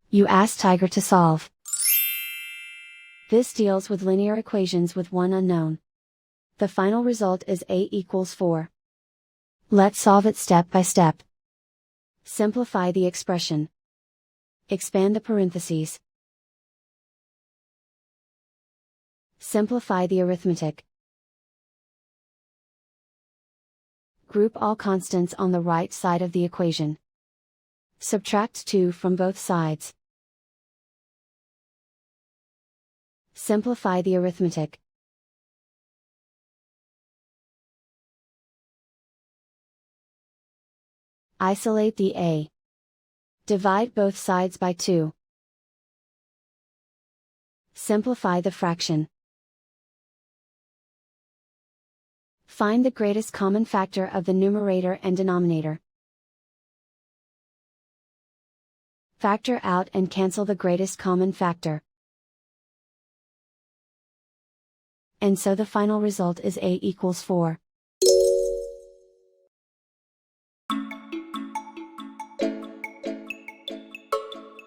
You ask Tiger to solve. This deals with linear equations with one unknown. The final result is a equals 4. Let's solve it step by step. Simplify the expression. Expand the parentheses. Simplify the arithmetic. Group all constants on the right side of the equation. Subtract 2 from both sides. Simplify the arithmetic. Isolate the a. Divide both sides by 2. Simplify the fraction. Find the greatest common factor of the numerator and denominator. Factor out and cancel the greatest common factor. And so the final result is a equals 4.